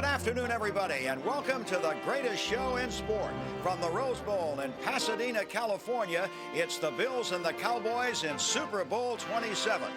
Good afternoon, everybody, and welcome to the greatest show in sport. From the Rose Bowl in Pasadena, California, it's the Bills and the Cowboys in Super Bowl 27.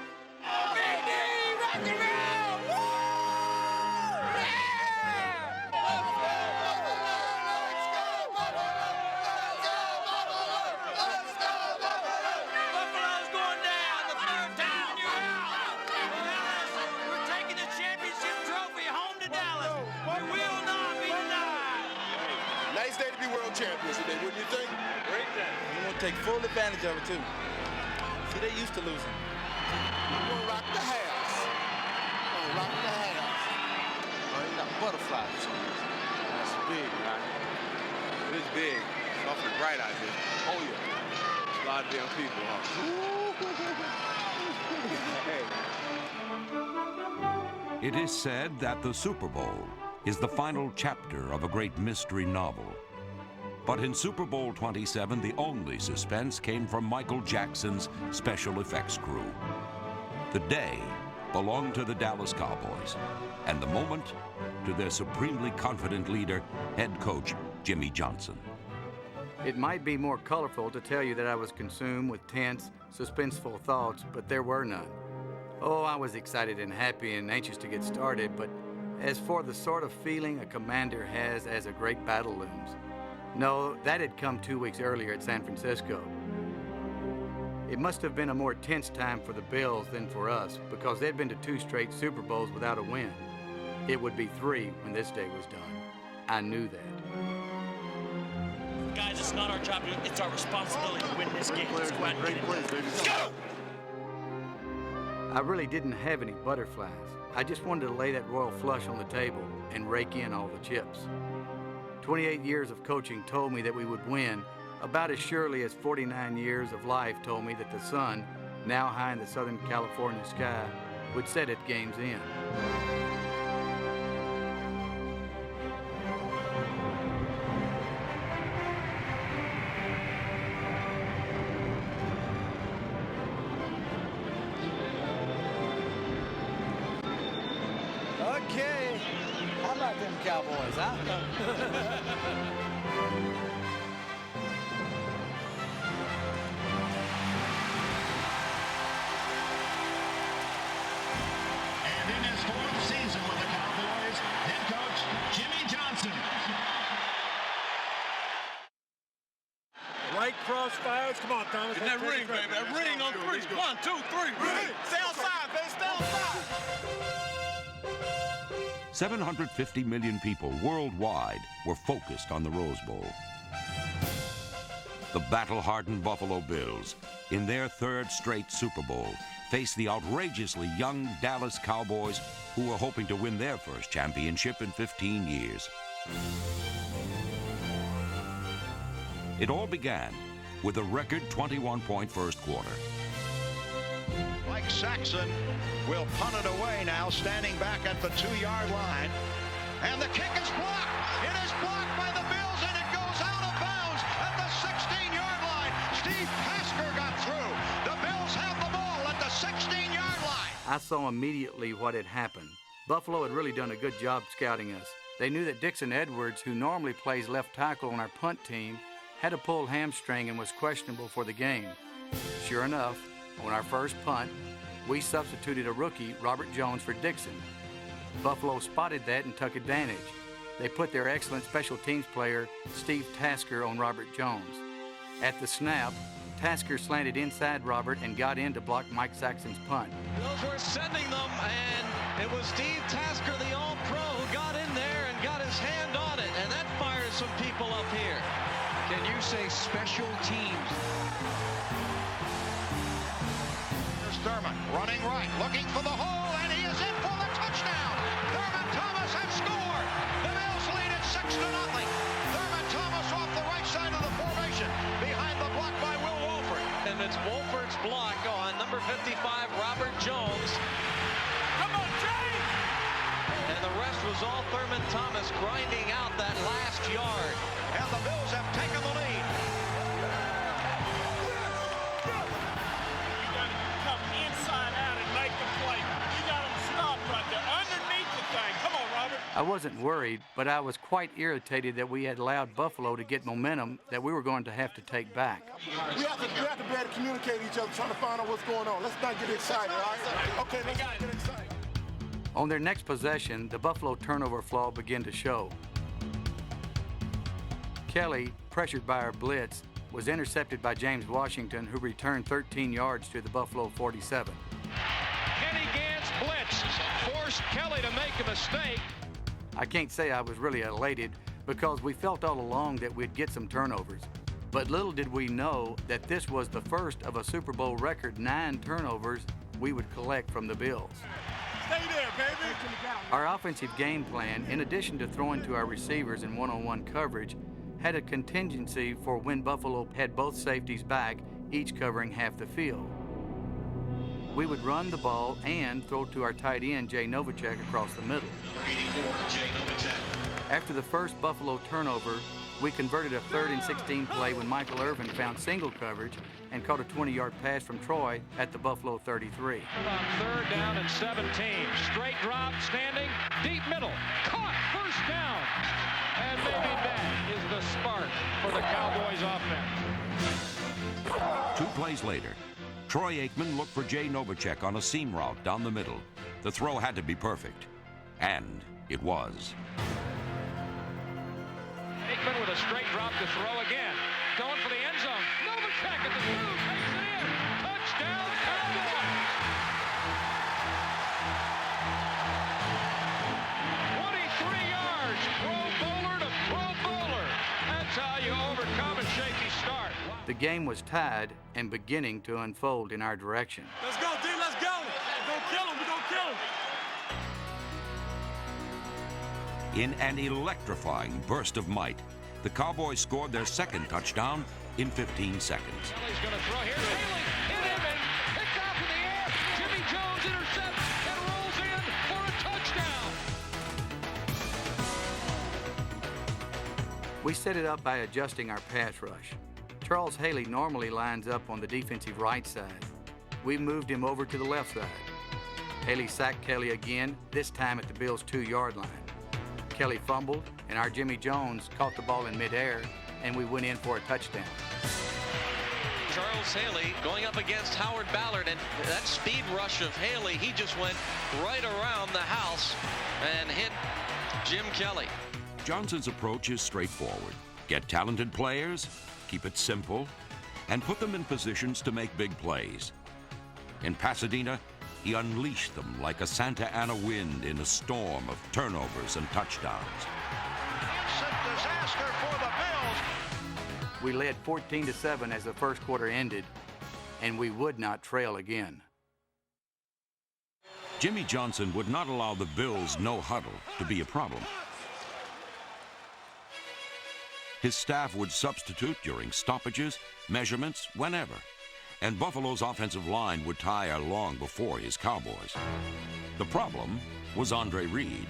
Champions today, wouldn't you think? Great day. We're going to take full advantage of it, too. See, they used to losing. We're going to rock the house. We're going to rock the house. Oh, you got butterflies. That's big, right? It is big. It's awfully bright out here. Oh, yeah. There's a lot of damn people, huh? It is said that the Super Bowl is the final chapter of a great mystery novel. But in Super Bowl 27, the only suspense came from Michael Jackson's special effects crew. The day belonged to the Dallas Cowboys, and the moment to their supremely confident leader, head coach Jimmy Johnson. It might be more colorful to tell you that I was consumed with tense, suspenseful thoughts, but there were none. Oh, I was excited and happy and anxious to get started, but as for the sort of feeling a commander has as a great battle looms, no, that had come 2 weeks earlier at San Francisco. It must have been a more tense time for the Bills than for us, because they'd been to 2 straight Super Bowls without a win. It would be 3 when this day was done. I knew that. Guys, it's not our job, it's our responsibility to win this game. Let's go out and get it. Let's go! I really didn't have any butterflies. I just wanted to lay that royal flush on the table and rake in all the chips. 28 years of coaching told me that we would win, about as surely as 49 years of life told me that the sun, now high in the Southern California sky, would set at game's end. Okay, how about them Cowboys, huh? And in his 4th season with the Cowboys, head coach Jimmy Johnson. Right crossfires. Come on, Thomas. That ring, baby. That ring on 3. 1, 2, 3. Ring. Stay outside, baby. Stay outside. 750 million people worldwide were focused on the Rose Bowl. The battle-hardened Buffalo Bills, in their 3rd straight Super Bowl, faced the outrageously young Dallas Cowboys, who were hoping to win their first championship in 15 years. It all began with a record 21-point first quarter. Mike Saxon will punt it away now, standing back at the 2-yard line. And the kick is blocked. It is blocked by the Bills, and it goes out of bounds at the 16-yard line. Steve Tasker got through. The Bills have the ball at the 16-yard line. I saw immediately what had happened. Buffalo had really done a good job scouting us. They knew that Dixon Edwards, who normally plays left tackle on our punt team, had a pulled hamstring and was questionable for the game. Sure enough, on our first punt, we substituted a rookie, Robert Jones, for Dixon. Buffalo spotted that and took advantage. They put their excellent special teams player, Steve Tasker, on Robert Jones. At the snap, Tasker slanted inside Robert and got in to block Mike Saxon's punt. Those were sending them, and it was Steve Tasker, the All-Pro, who got in there and got his hand on it, and that fires some people up here. Can you say special teams? Here's Thurman running right, looking for the hole, and he is in for the touchdown. Thurman Thomas has scored. The Bills lead at 6-0. Thurman Thomas off the right side of the formation, behind the block by Will Wolford. And it's Wolford's block on number 55, Robert Jones. Come on, James! And the rest was all Thurman Thomas grinding out that last yard. And the Bills have taken the lead. You got to come inside out and make the play. You got them stopped right there underneath the thing. Come on, Robert. I wasn't worried, but I was quite irritated that we had allowed Buffalo to get momentum that we were going to have to take back. We have to be able to communicate with each other, trying to find out what's going on. Let's not get excited, all right? Okay, let's not get excited. On their next possession, the Buffalo turnover flaw began to show. Kelly, pressured by our blitz, was intercepted by James Washington, who returned 13 yards to the Buffalo 47. Kenny Gant's blitz forced Kelly to make a mistake. I can't say I was really elated because we felt all along that we'd get some turnovers. But little did we know that this was the first of a Super Bowl record 9 turnovers we would collect from the Bills. Stay there, baby. Our offensive game plan, in addition to throwing to our receivers in one-on-one coverage, had a contingency for when Buffalo had both safeties back, each covering half the field. We would run the ball and throw to our tight end, Jay Novacek, across the middle. After the first Buffalo turnover, we converted a 3rd and 16 play when Michael Irvin found single coverage and caught a 20-yard pass from Troy at the Buffalo 33. On 3rd down and 17. Straight drop, standing, deep middle. Caught, first down. And maybe that is the spark for the Cowboys offense. 2 plays later, Troy Aikman looked for Jay Novacek on a seam route down the middle. The throw had to be perfect, and it was. Aikman with a straight drop to throw again. Going for the end zone. Novacek at the 2, takes it in. Touchdown, Cowboys! 23 yards, Pro Bowler to Pro Bowler. That's how you overcome a shaky start. The game was tied and beginning to unfold in our direction. Let's go, D. Let's go. We're going to kill him. We're going to kill him. In an electrifying burst of might, the Cowboys scored their second touchdown in 15 seconds. Kelly's going to throw here. Haley hit him and picked off in the air. Jimmy Jones intercepts and rolls in for a touchdown. We set it up by adjusting our pass rush. Charles Haley normally lines up on the defensive right side. We moved him over to the left side. Haley sacked Kelly again, this time at the Bills' 2-yard line. Kelly fumbled, and our Jimmy Jones caught the ball in midair, and we went in for a touchdown. Charles Haley going up against Howard Ballard, and that speed rush of Haley, he just went right around the house and hit Jim Kelly. Johnson's approach is straightforward. Get talented players, keep it simple, and put them in positions to make big plays. In Pasadena, he unleashed them like a Santa Ana wind in a storm of turnovers and touchdowns. Instant disaster for the Bills. We led 14-7 as the first quarter ended, and we would not trail again. Jimmy Johnson would not allow the Bills' no huddle to be a problem. His staff would substitute during stoppages, measurements, whenever. And Buffalo's offensive line would tire long before his Cowboys. The problem was Andre Reed.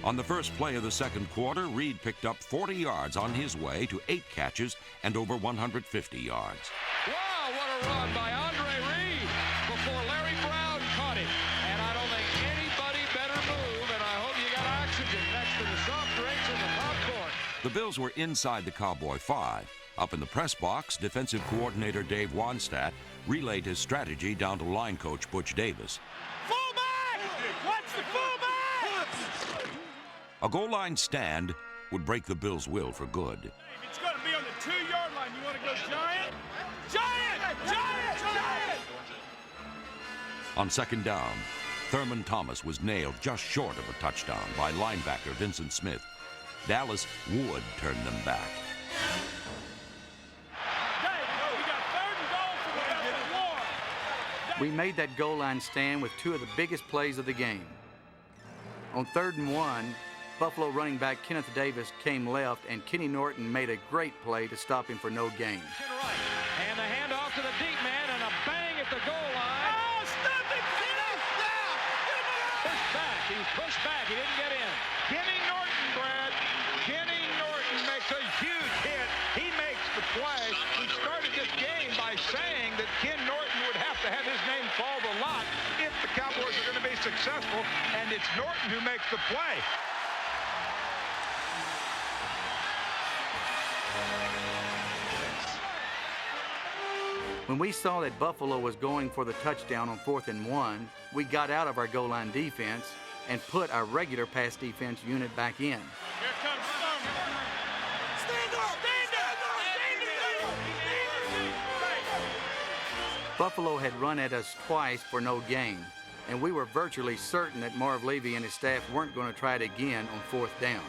On the first play of the second quarter, Reed picked up 40 yards on his way to 8 catches and over 150 yards. Wow, what a run by Andre Reed before Larry Brown caught him. And I don't think anybody better move, and I hope you got oxygen next to the soft drinks and the popcorn. The Bills were inside the Cowboy 5. Up in the press box, defensive coordinator Dave Wanstatt relayed his strategy down to line coach Butch Davis. Fullback! Watch the fullback! A goal line stand would break the Bills' will for good. It's going to be on the 2-yard line. You want to go giant? Giant! Giant! Giant! On second down, Thurman Thomas was nailed just short of a touchdown by linebacker Vincent Smith. Dallas would turn them back. We made that goal line stand with 2 of the biggest plays of the game. On 3rd and 1, Buffalo running back Kenneth Davis came left, and Kenny Norton made a great play to stop him for no gain. Right. And the handoff to the deep man, and a bang at the goal line. Oh, stop it! Get him down! Pushed back. He was pushed back. He didn't get in. Kenny Norton, Brad. Kenny Norton makes a huge hit. He makes the play. We started this game by saying that Ken Norton would have to have his name called a lot if the Cowboys are going to be successful, and it's Norton who makes the play. When we saw that Buffalo was going for the touchdown on 4th and 1, we got out of our goal line defense and put our regular pass defense unit back in. Here comes Sumner. Stand up! Buffalo had run at us twice for no gain, and we were virtually certain that Marv Levy and his staff weren't going to try it again on 4th down.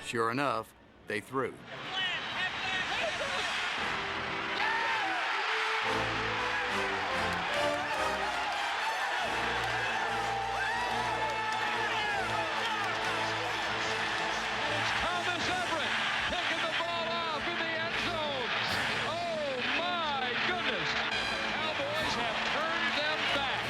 Sure enough, they threw. Picking the ball off in the end zone. Oh, my goodness. Cowboys have turned them back.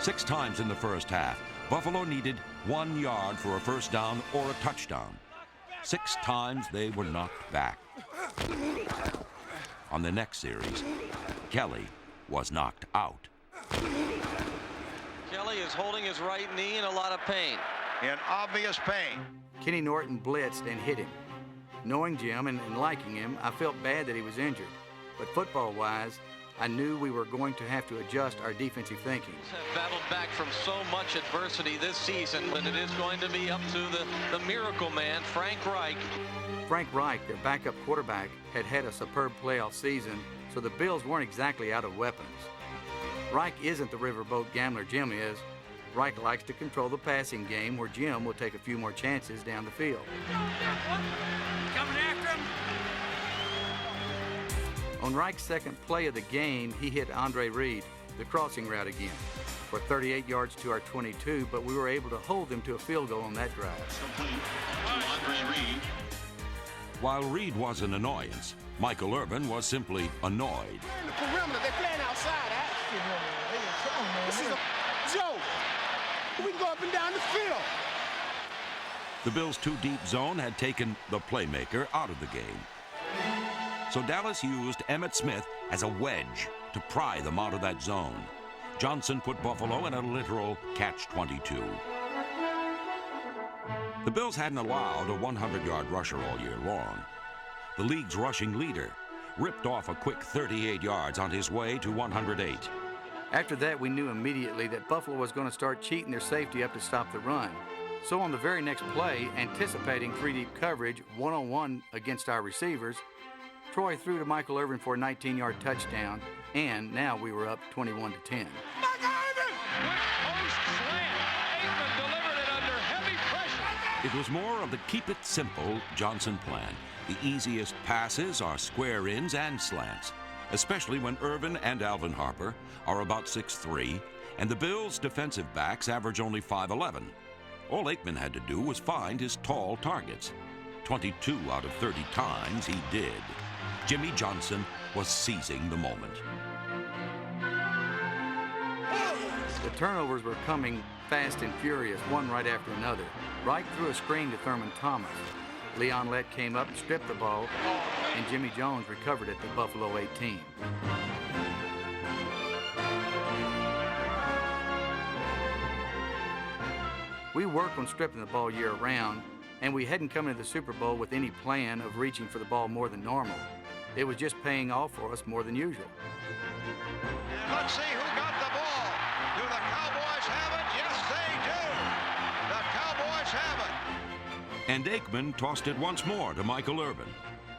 6 times in the first half, Buffalo needed 1 yard for a first down or a touchdown. 6 times they were knocked back. On the next series, Kelly was knocked out. Kelly is holding his right knee in a lot of pain. In obvious pain. Kenny Norton blitzed and hit him. Knowing Jim and liking him, I felt bad that he was injured. But football-wise, I knew we were going to have to adjust our defensive thinking. Have battled back from so much adversity this season, but it is going to be up to the miracle man, Frank Reich. Frank Reich, their backup quarterback, had a superb playoff season, so the Bills weren't exactly out of weapons. Reich isn't the riverboat gambler Jim is. Reich likes to control the passing game, where Jim will take a few more chances down the field. Coming after him. On Reich's second play of the game, he hit Andre Reed, the crossing route again, for 38 yards to our 22, but we were able to hold them to a field goal on that drive. Complete to Andre Reed. While Reed was an annoyance, Michael Irvin was simply annoyed. In the perimeter, they're playing outside. This is a joke. We can go up and down the field. The Bills' 2-deep zone had taken the playmaker out of the game. So Dallas used Emmitt Smith as a wedge to pry them out of that zone. Johnson put Buffalo in a literal catch-22. The Bills hadn't allowed a 100-yard rusher all year long. The league's rushing leader ripped off a quick 38 yards on his way to 108. After that, we knew immediately that Buffalo was going to start cheating their safety up to stop the run. So on the very next play, anticipating 3-deep coverage, one-on-one against our receivers, Troy threw to Michael Irvin for a 19-yard touchdown, and now we were up 21-10. It was more of the keep it simple Johnson plan. The easiest passes are square ins and slants, especially when Irvin and Alvin Harper are about 6'3", and the Bills' defensive backs average only 5'11". All Aikman had to do was find his tall targets. 22 out of 30 times he did. Jimmy Johnson was seizing the moment. The turnovers were coming fast and furious, one right after another. Reich threw a screen to Thurman Thomas. Leon Lett came up and stripped the ball, and Jimmy Jones recovered at the Buffalo 18. We work on stripping the ball year-round, and we hadn't come into the Super Bowl with any plan of reaching for the ball more than normal. It was just paying off for us more than usual. Let's see who got the ball. Do the Cowboys have it? Yes, they do. The Cowboys have it. And Aikman tossed it once more to Michael Irvin,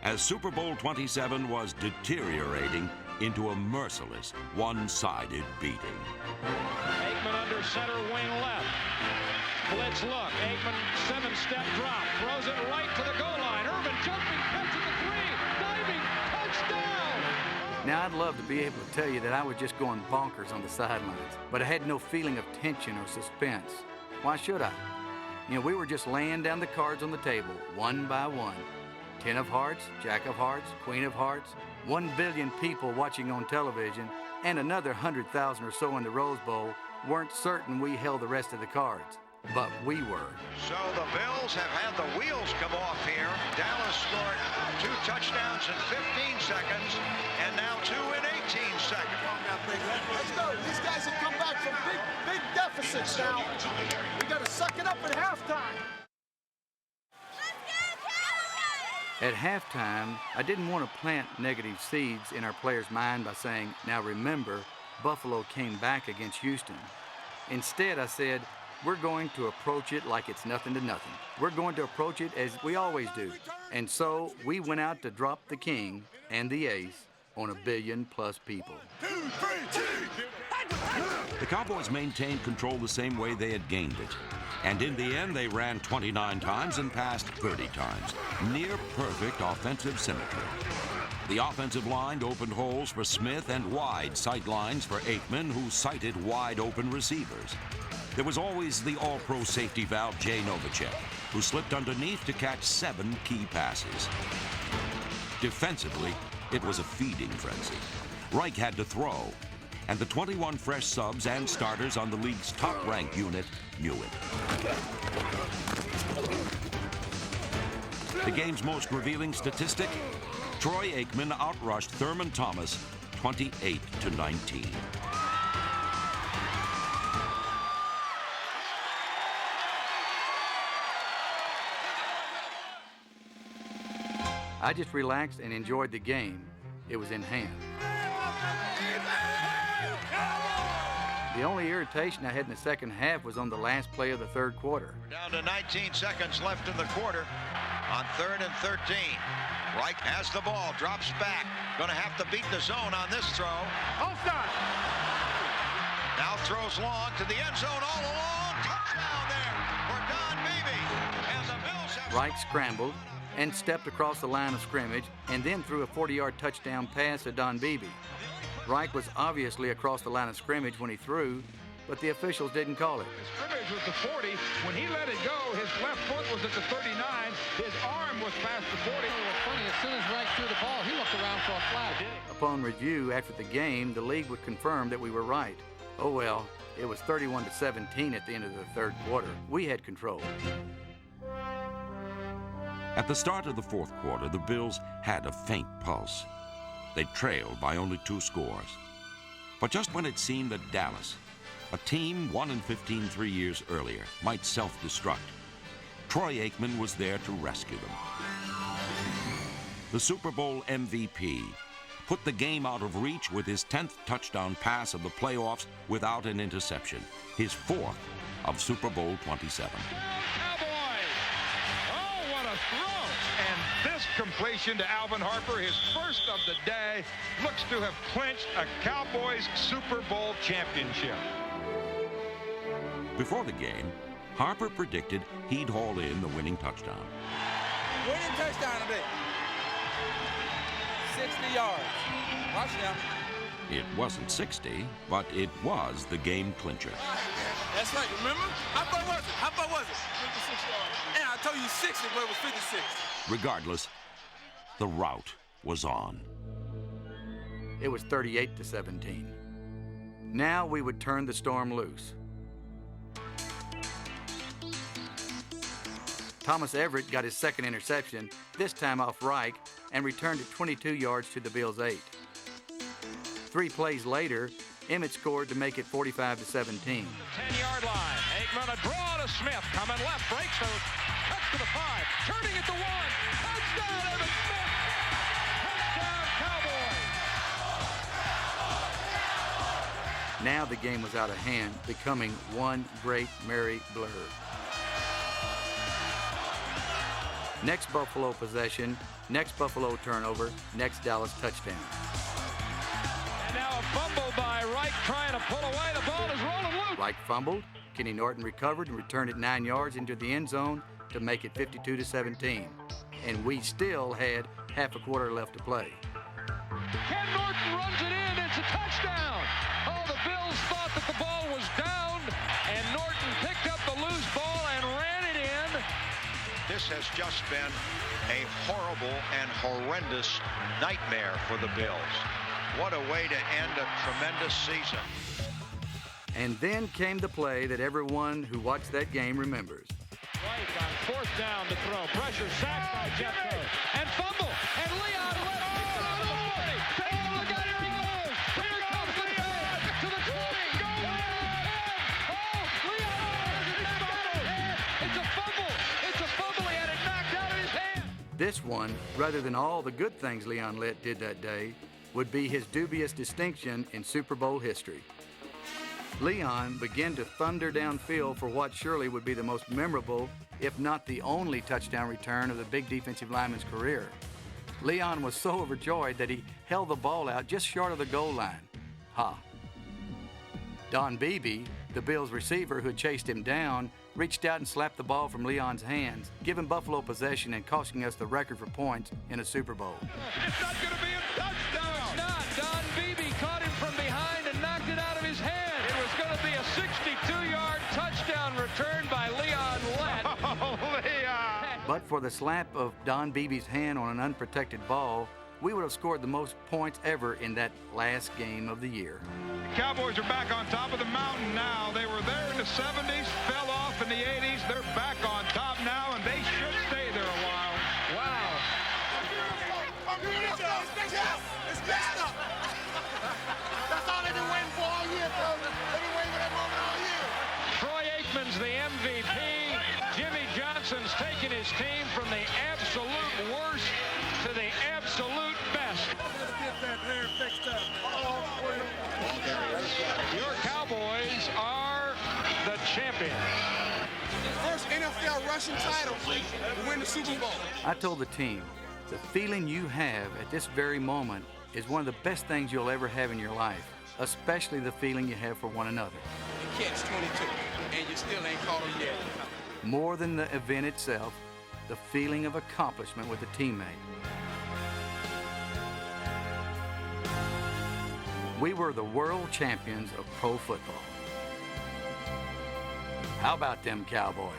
as Super Bowl 27 was deteriorating into a merciless, one-sided beating. Aikman under center wing left. Blitz look. Aikman 7-step drop. Throws it right to the goal line. Irvin jumping, catching the 3. Diving. Touchdown. Now, I'd love to be able to tell you that I was just going bonkers on the sidelines, but I had no feeling of tension or suspense. Why should I? You know, we were just laying down the cards on the table, one by one. 10 of hearts, Jack of hearts, Queen of hearts, 1 billion people watching on television, and another 100,000 or so in the Rose Bowl weren't certain we held the rest of the cards. But we were. So the Bills have had the wheels come off here. Dallas scored 2 touchdowns in 15 seconds, and now 2 in 18 seconds. Let's go. These guys have come back from big deficits now. We got to suck it up at halftime. Let's go, At halftime, I didn't want to plant negative seeds in our players' mind by saying, now remember, Buffalo came back against Houston. Instead, I said, we're going to approach it like it's nothing to nothing. We're going to approach it as we always do. And so we went out to drop the king and the ace on 1 billion+ people. The Cowboys maintained control the same way they had gained it. And in the end, they ran 29 times and passed 30 times. Near perfect offensive symmetry. The offensive line opened holes for Smith and wide sight lines for Aikman, who sighted wide open receivers. There was always the all-pro safety valve Jay Novacek, who slipped underneath to catch 7 key passes. Defensively, it was a feeding frenzy. Reich had to throw, and the 21 fresh subs and starters on the league's top-ranked unit knew it. The game's most revealing statistic, Troy Aikman outrushed Thurman Thomas 28-19. I just relaxed and enjoyed the game. It was in hand. The only irritation I had in the second half was on the last play of the third quarter. Down to 19 seconds left in the quarter on 3rd and 13. Reich has the ball, drops back. Going to have to beat the zone on this throw. Offside. Now throws long to the end zone all along. Touchdown there for Don Beebe. And the Bills have... Reich scrambled and stepped across the line of scrimmage and then threw a 40-yard touchdown pass to Don Beebe. Reich was obviously across the line of scrimmage when he threw, but the officials didn't call it. The scrimmage was the 40. When he let it go, his left foot was at the 39. His arm was past the 40. Funny, as soon as Reich threw the ball, he looked around for a flag. Upon review after the game, the league would confirm that we were right. Oh well, it was 31-17 at the end of the third quarter. We had control. At the start of the fourth quarter, the Bills had a faint pulse. They trailed by only 2 scores. But just when it seemed that Dallas, a team 1-15 3 years earlier, might self-destruct, Troy Aikman was there to rescue them. The Super Bowl MVP put the game out of reach with his 10th touchdown pass of the playoffs without an interception, his 4th of Super Bowl 27. And this completion to Alvin Harper, his first of the day, looks to have clinched a Cowboys Super Bowl championship. Before the game, Harper predicted he'd haul in the winning touchdown. Winning touchdown today. 60 yards. Watch now. It wasn't 60, but it was the game clincher. That's right, remember? How far was it? How far was it? 56 yards. Yeah, I told you 60, but it was 56. Regardless, the rout was on. It was 38-17. Now we would turn the storm loose. Thomas Everett got his second interception, this time off Reich, and returned it 22 yards to the Bills' 8. 3 plays later, Emmett scored to make it 45-17. 10-yard line. Aikman a draw to Smith. Coming left. Breaks those. Cuts to the 5. Turning at the 1. Touchdown, Emmitt Smith. Touchdown, Cowboys. Now the game was out of hand, becoming one great merry blur. Next Buffalo possession, next Buffalo turnover, next Dallas touchdown. And now a fumble by Reich trying to pull away. The ball is rolling loose. Reich fumbled. Kenny Norton recovered and returned it 9 yards into the end zone to make it 52-17. And we still had half a quarter left to play. Ken Norton runs it in. It's a touchdown. Oh, the Bills thought that the ball was down, and Norton picked up the loose ball and ran it in. This has just been a horrible and horrendous nightmare for the Bills. What a way to end a tremendous season. And then came the play that everyone who watched that game remembers. Reich on 4th down to throw. Pressure sacked by Jeffco. And fumble. And Leon let it go. Oh, look out, here he goes. Here comes Leon to the 20. Go ahead. Oh, Leon has it knocked out of his hand. It's a fumble. It's a fumble. He had it knocked out of his hand. This one, rather than all the good things Leon Lett did that day, would be his dubious distinction in Super Bowl history. Leon began to thunder downfield for what surely would be the most memorable, if not the only touchdown return of the big defensive lineman's career. Leon was so overjoyed that he held the ball out just short of the goal line. Don Beebe, the Bills receiver who had chased him down, reached out and slapped the ball from Leon's hands, giving Buffalo possession and costing us the record for points in a Super Bowl. It's not going to be a touchdown. It's not. Don Beebe caught him from behind and knocked it out of his hand. It was going to be a 62-yard touchdown return by Leon Lett. Oh, Leon! But for the slap of Don Beebe's hand on an unprotected ball, we would have scored the most points ever in that last game of the year. The Cowboys are back on top of the mountain now. They were there in the 70s, fell off in the 80s. They're back on top now, and they should stay there a while. Wow. It's messed up. That's all they've been waiting for all year, fellas. They've been waiting for that moment all year. Troy Aikman's the MVP. Jimmy Johnson's taking his team from the absolute worst to the absolute best. Get that hair fixed up. Your Cowboys are the champions. First NFL rushing title to win the Super Bowl. I told the team, the feeling you have at this very moment is one of the best things you'll ever have in your life, especially the feeling you have for one another. You catch 22, and you still ain't caught him yet. More than the event itself, the feeling of accomplishment with a teammate. We were the world champions of pro football. How about them Cowboys?